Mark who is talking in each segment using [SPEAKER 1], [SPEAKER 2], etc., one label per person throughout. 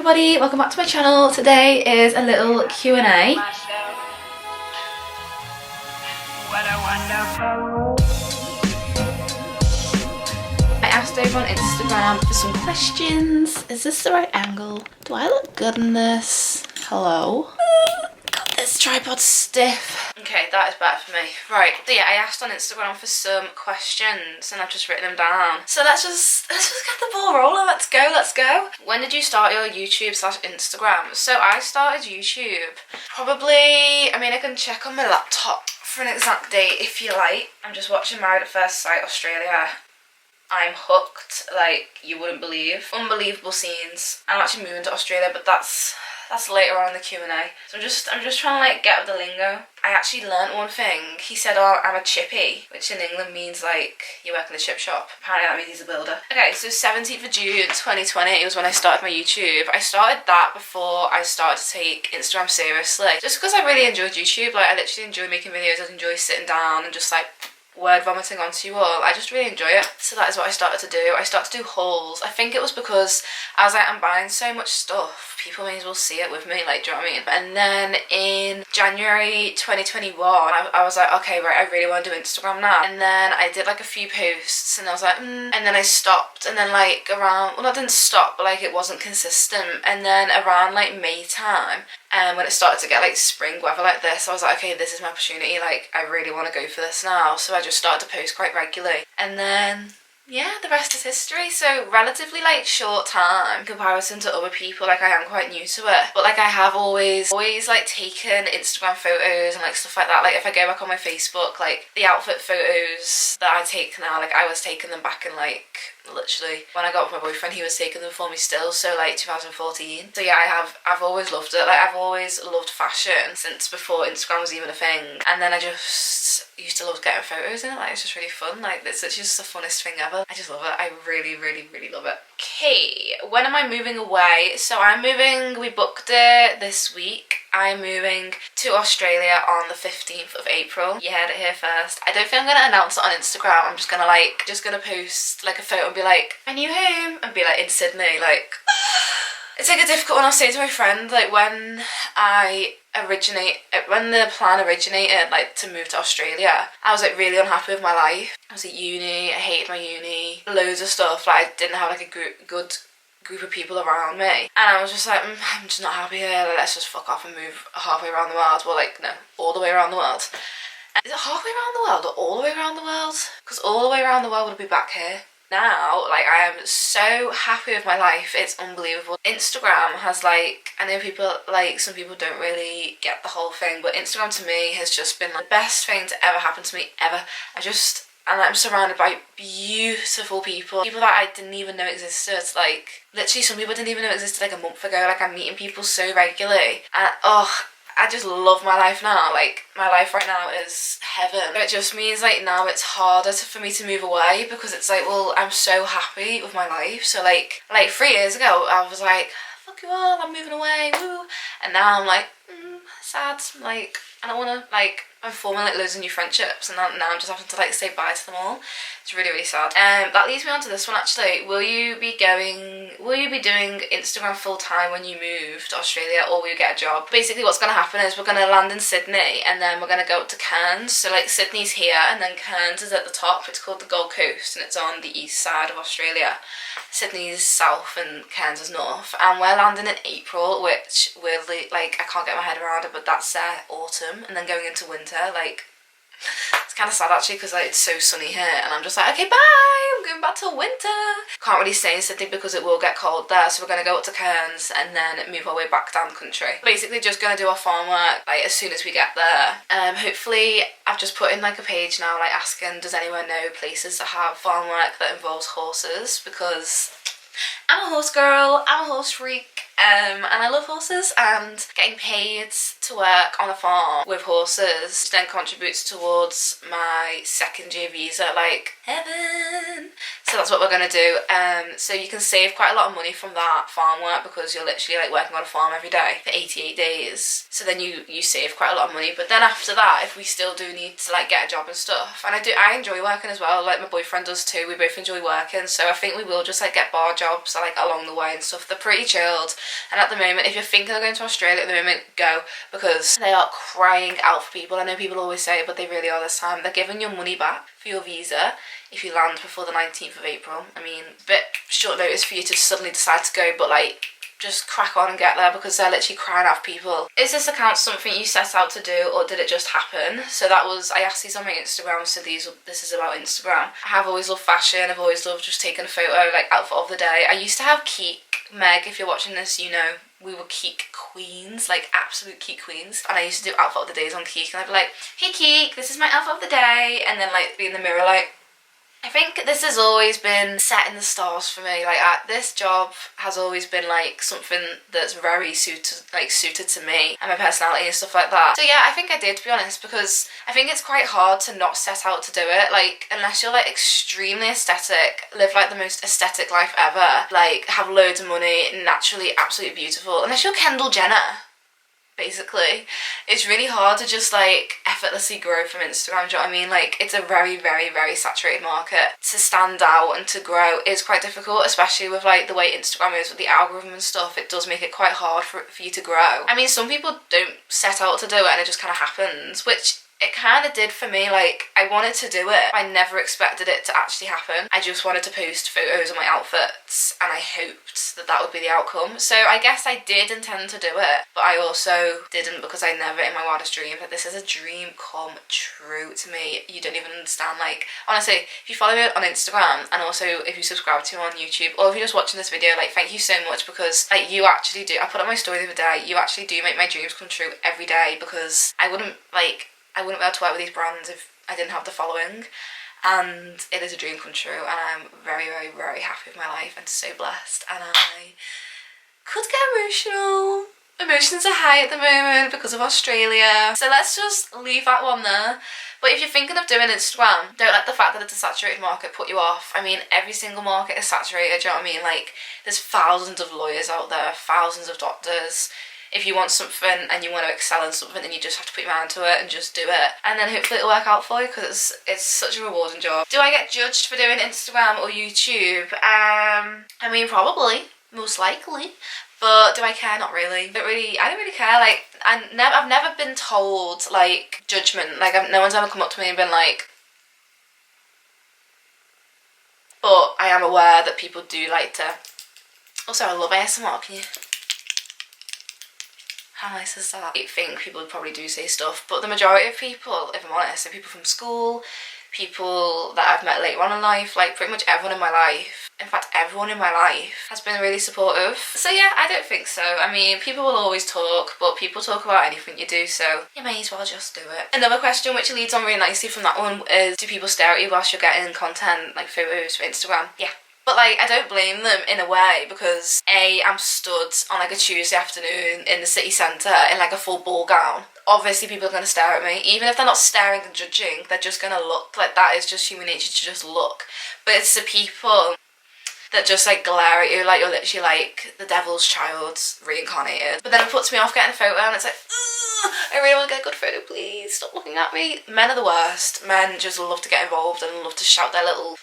[SPEAKER 1] everybody, welcome back to my channel. Today is a little Q&A. I asked over on Instagram for some questions. Is this the right angle? Do I look good in this? Hello? Got this tripod stiff. Okay, that is better for me. Right, so yeah, I asked on Instagram for some questions and I've just written them down. So let's just get the ball rolling. Let's go. When did you start your YouTube/Instagram? So I started YouTube probably, I can check on my laptop for an exact date if you like. I'm just watching Married at First Sight Australia. I'm hooked like you wouldn't believe. Unbelievable scenes. I'm actually moving to Australia, but that's later on in the Q&A. So I'm just trying to like get up the lingo. I actually learnt one thing. He said, oh, I'm a chippy, which in England means like you work in a chip shop. Apparently that means he's a builder. Okay, so 17th of June 2020 was when I started my YouTube. I started that before I started to take Instagram seriously. Just because I really enjoyed YouTube. Like I literally enjoy making videos. I enjoy sitting down and just like word vomiting onto you all. I just really enjoy it. So that is what I started to do. I started to do hauls. I think it was because as I'm buying so much stuff, people may as well see it with me, like, do you know what I mean? And then in January 2021, I was like, okay, right, I really want to do Instagram now. And then I did like a few posts and I was like, and then I stopped. And then like around, well, I didn't stop, but like it wasn't consistent. And then around like May time, and when it started to get like spring weather like this, I was like, okay, this is my opportunity. Like, I really want to go for this now. So I just started to post quite regularly. And then yeah, the rest is history. So relatively like short time in comparison to other people. Like I am quite new to it, but like I have always like taken Instagram photos and like stuff like that. Like if I go back on my Facebook, like the outfit photos that I take now, like I was taking them back in like literally when I got with my boyfriend, he was taking them for me still, so like 2014. So yeah, I've always loved it. Like I've always loved fashion since before Instagram was even a thing. And then I just used to love getting photos in it. Like it's just really fun. Like it's just the funnest thing ever. I just love it. I really love it. Okay, when am I moving away? So I'm moving, we booked it this week. I'm moving to Australia on the 15th of April. You heard it here first. I don't think I'm gonna announce it on Instagram. I'm just gonna post like a photo and be like, my new home, and be like in Sydney, like it's like a difficult one. I was saying to my friend, like when the plan originated, like to move to Australia, I was like really unhappy with my life. I was at uni, I hated my uni, loads of stuff, like I didn't have like a good group of people around me, and I was just like, I'm just not happy here, like, let's just fuck off and move halfway around the world. Well, like no, all the way around the world. Is it halfway around the world or all the way around the world? Because all the way around the world would be back here. Now, like I am so happy with my life, it's unbelievable. Instagram has like, I know people, like some people don't really get the whole thing, but Instagram to me has just been like the best thing to ever happen to me ever. And I'm surrounded by beautiful people that I didn't even know existed. Like literally some people didn't even know existed like a month ago. Like I'm meeting people so regularly, and I just love my life now. Like my life right now is heaven. It just means like now it's harder for me to move away, because it's like, well, I'm so happy with my life. So like 3 years ago I was like, fuck you all, I'm moving away, woo. And now I'm like, sad. Like I don't want to, like I'm forming like loads of new friendships, and now I'm just having to like say bye to them all. It's really sad. That leads me on to this one actually. Will you be doing Instagram full time when you move to Australia, or will you get a job? Basically what's going to happen is we're going to land in Sydney and then we're going to go up to Cairns. So like Sydney's here and then Cairns is at the top. It's called the Gold Coast and it's on the east side of Australia. Sydney's south and Cairns is north, and we're landing in April, which weirdly, like I can't get my head around it, but that's autumn, and then going into winter. Like it's kind of sad actually, because like it's so sunny here and I'm just like, okay, bye, I'm going back to winter. Can't really stay in Sydney because it will get cold there, so we're going to go up to Cairns and then move our way back down the country. Basically just going to do our farm work like as soon as we get there. Hopefully I've just put in like a page now like asking, does anyone know places that have farm work that involves horses, because I'm a horse girl, I'm a horse freak, and I love horses, and getting paid to to work on a farm with horses, which then contributes towards my second year visa, like heaven. So that's what we're gonna do. So you can save quite a lot of money from that farm work because you're literally like working on a farm every day for 88 days. So then you save quite a lot of money. But then after that, if we still do need to like get a job and stuff, and I enjoy working as well, like my boyfriend does too, we both enjoy working, so I think we will just like get bar jobs like along the way and stuff. They're pretty chilled, and at the moment, if you're thinking of going to Australia at the moment, go, because they are crying out for people. I know people always say it, but they really are this time. They're giving your money back for your visa if you land before the 19th of April. I mean, a bit short notice for you to suddenly decide to go, but like, just crack on and get there, because they're literally crying out for people. Is this account something you set out to do, or did it just happen? So that was, I asked these on my Instagram, so this is about Instagram. I have always loved fashion, I've always loved just taking a photo, like outfit of the day. I used to have Keek. Meg, if you're watching this, you know, we were Keek queens, like absolute Keek queens. And I used to do outfit of the days on Keek, and I'd be like, hey Keek, this is my outfit of the day, and then like be in the mirror like, I think this has always been set in the stars for me. Like this job has always been like something that's very suited to me and my personality and stuff like that. So yeah, I think I did, to be honest, because I think it's quite hard to not set out to do it. Like unless you're like extremely aesthetic, live like the most aesthetic life ever, like have loads of money, naturally absolutely beautiful. Unless you're Kendall Jenner, basically, it's really hard to just like effortlessly grow from Instagram. Do you know what I mean? Like it's a very, very, very saturated market. To stand out and to grow is quite difficult, especially with like the way Instagram is with the algorithm and stuff. It does make it quite hard for you to grow. I mean, some people don't set out to do it and it just kind of happens, which it kind of did for me. Like I wanted to do it, I never expected it to actually happen. I just wanted to post photos of my outfits and I hoped that that would be the outcome. So I guess I did intend to do it, but I also didn't, because I never in my wildest dreams, like this is a dream come true to me. You don't even understand. Like honestly, if you follow me on Instagram and also if you subscribe to me on YouTube, or if you're just watching this video, like thank you so much, because like you actually do, I put up my story the other day, you actually do make my dreams come true every day, because I wouldn't be able to work with these brands if I didn't have the following, and it is a dream come true, and I'm very, very, very happy with my life and so blessed, and I could get emotional. Emotions are high at the moment because of Australia, so let's just leave that one there. But if you're thinking of doing Instagram, don't let the fact that it's a saturated market put you off. I mean, every single market is saturated, do you know what I mean? Like, there's thousands of lawyers out there, thousands of doctors. If you want something and you want to excel in something, then you just have to put your mind to it and just do it. And then hopefully it'll work out for you, because it's such a rewarding job. Do I get judged for doing Instagram or YouTube? I mean, probably, most likely. But do I care? Not really. I don't really care. Like, I've never been told, like, judgment. Like, no one's ever come up to me and been like... But I am aware that people do like to... Also, I love ASMR, can you... How nice is that? I think people probably do say stuff, but the majority of people, if I'm honest, are people from school, people that I've met later on in life, like pretty much everyone in my life. In fact, everyone in my life has been really supportive. So yeah, I don't think so. I mean, people will always talk, but people talk about anything you do, so you may as well just do it. Another question which leads on really nicely from that one is, do people stare at you whilst you're getting content, like photos for Instagram? Yeah. But like, I don't blame them in a way, because A, I'm stood on like a Tuesday afternoon in the city centre in like a full ball gown. Obviously people are going to stare at me. Even if they're not staring and judging, they're just going to look. Like, that is just human nature to just look. But it's the people that just like glare at you like you're literally like the devil's child reincarnated. But then it puts me off getting a photo, and it's like, I really want to get a good photo, please stop looking at me. Men are the worst. Men just love to get involved and love to shout their little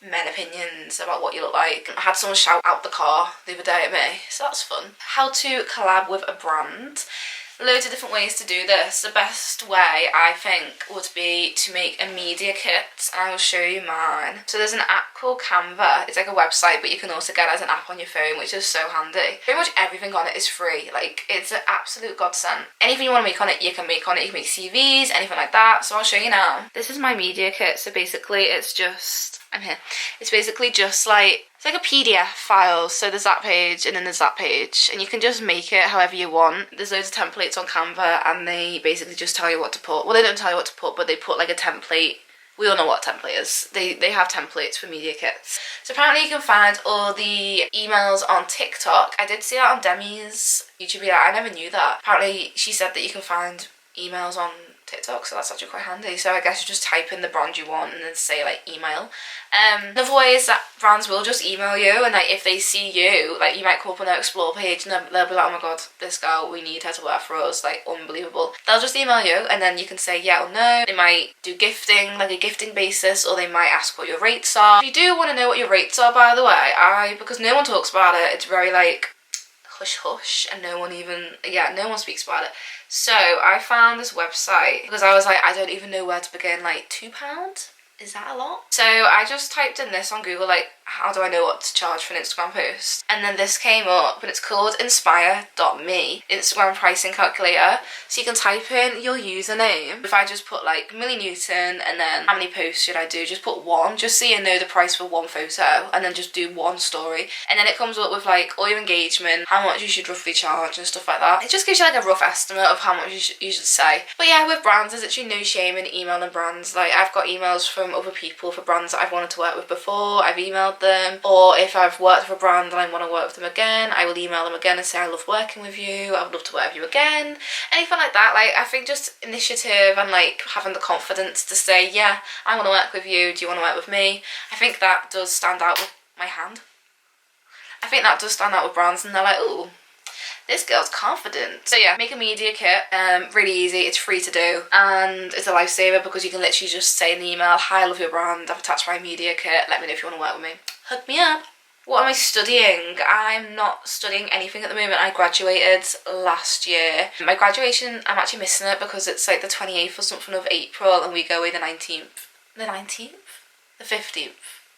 [SPEAKER 1] men opinions about what you look like. I had someone shout out the car the other day at me, so that's fun. How to collab with a brand. Loads of different ways to do this. The best way, I think, would be to make a media kit, and I will show you mine. So there's an app called Canva. It's like a website, but you can also get it as an app on your phone, which is so handy. Pretty much everything on it is free. Like, it's an absolute godsend. Anything you want to make on it, you can make on it. You can make CVs, anything like that. So I'll show you now. This is my media kit. So basically it's just... I'm here. It's basically just like, it's like a PDF file. So there's that page and then there's that page, and you can just make it however you want. There's loads of templates on Canva, and they basically just tell you what to put. Well, they don't tell you what to put, but they put like a template we all know what a template is. They have templates for media kits. So apparently you can find all the emails on TikTok. I did see that on Demi's YouTube video. I never knew that. Apparently she said that you can find emails on TikTok, so that's actually quite handy. So I guess you just type in the brand you want and then say like email. Another way is that brands will just email you, and like if they see you, like you might come up on their explore page and they'll be like, oh my god, this girl, we need her to work for us, like unbelievable. They'll just email you and then you can say yeah or no. They might do gifting, like a gifting basis, or they might ask what your rates are. If you do want to know what your rates are, by the way, because no one talks about it, it's very like hush hush and no one speaks about it. So I found this website because I was like, I don't even know where to begin. Like £2? Is that a lot? So I just typed in this on Google, like, how do I know what to charge for an Instagram post? And then this came up, and it's called inspire.me, Instagram pricing calculator. So you can type in your username. If I just put like Millie Newton and then how many posts should I do? Just put one, just so you know the price for one photo, and then just do one story. And then it comes up with like all your engagement, how much you should roughly charge and stuff like that. It just gives you like a rough estimate of how much you should say. But yeah, with brands, there's literally no shame in emailing brands. Like I've got emails from other people for brands that I've wanted to work with before. I've emailed them, or if I've worked with a brand and I want to work with them again, I will email them again and say I love working with you, I would love to work with you again, anything like that. Like I think just initiative and like having the confidence to say yeah, I want to work with you, do you want to work with me? I think that does stand out with my hand. I think that does stand out with brands, and they're like, ooh, this girl's confident. So yeah, make a media kit, really easy, it's free to do, and it's a lifesaver because you can literally just say in the email, hi, I love your brand, I've attached my media kit, let me know if you want to work with me. Hook me up. What am I studying? I'm not studying anything at the moment. I graduated last year. My graduation, I'm actually missing it because it's like the 28th or something of April and we go away the 19th. The 19th? The 15th?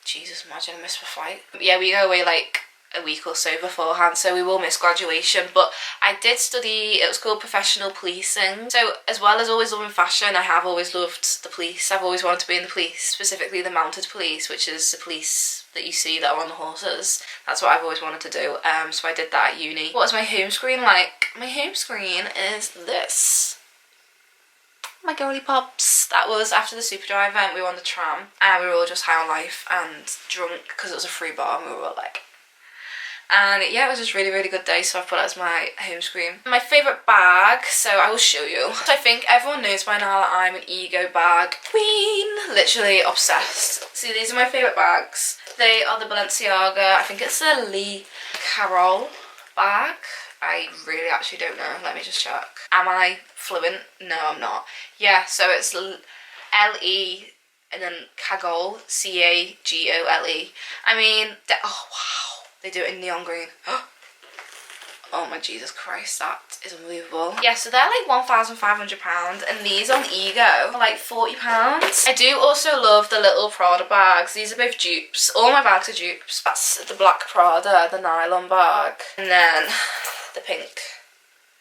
[SPEAKER 1] Jesus, imagine I missed my flight. Yeah, we go away like a week or so beforehand, so we will miss graduation. But I did study, it was called professional policing. So as well as always loving fashion, I have always loved the police. I've always wanted to be in the police, specifically the mounted police, which is the police that you see that are on the horses. That's what I've always wanted to do. So I did that at uni. What is my home screen like? My home screen is this. My girly pops. That was after the Superdry event. We were on the tram and we were all just high on life and drunk because it was a free bar and we were all like, and yeah, it was just really, really good day, so I put it as my home screen. My favourite bag, so I will show you. So I think everyone knows by now that I'm an ego bag queen. Literally obsessed. See, these are my favourite bags. They are the Balenciaga, I think it's the Lee Carroll bag. I really actually don't know, let me just check. Am I fluent? No, I'm not. Yeah, so it's L-E and then Cagole, C-A-G-O-L-E. I mean, oh wow. They do it in neon green. Oh my Jesus Christ, that is unbelievable. Yeah, so they're like £1,500 and these on Ego are like £40. I do also love the little Prada bags. These are both dupes. All my bags are dupes. That's the black Prada, the nylon bag, and then the pink.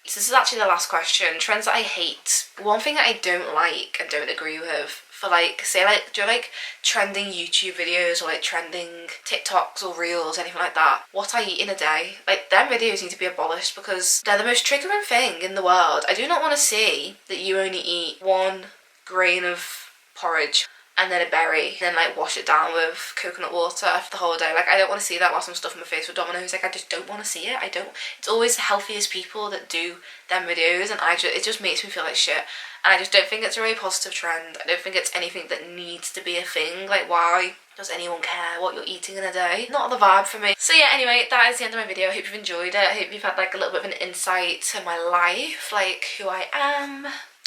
[SPEAKER 1] So this is actually the last question. Trends that I hate. One thing that I don't like and don't agree with, for like, say like, do you like trending YouTube videos or like trending TikToks or Reels, anything like that? What I eat in a day, like them videos need to be abolished because they're the most triggering thing in the world. I do not want to see that you only eat 1 grain of porridge and then a berry, then like wash it down with coconut water for the whole day. Like I don't want to see that whilst I'm stuffing my face with Domino's. Like I just don't want to see it. It's always the healthiest people that do them videos, and it just makes me feel like shit. And I just don't think it's a really positive trend. I don't think it's anything that needs to be a thing. Like why does anyone care what you're eating in a day? Not the vibe for me. So yeah, anyway, that is the end of my video. I hope you've enjoyed it. I hope you've had like a little bit of an insight to my life, like who I am.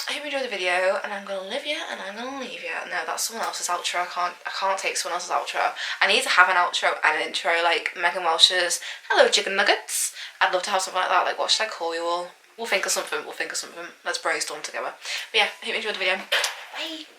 [SPEAKER 1] I hope you enjoyed the video, and I'm gonna live you and I'm gonna leave you. No, that's someone else's outro. I can't take someone else's outro. I need to have an outro and an intro, like Megan Welch's hello chicken nuggets. I'd love to have something like that. Like what should I call you all? We'll think of something, let's brainstorm together. But yeah, I hope you enjoyed the video. Bye.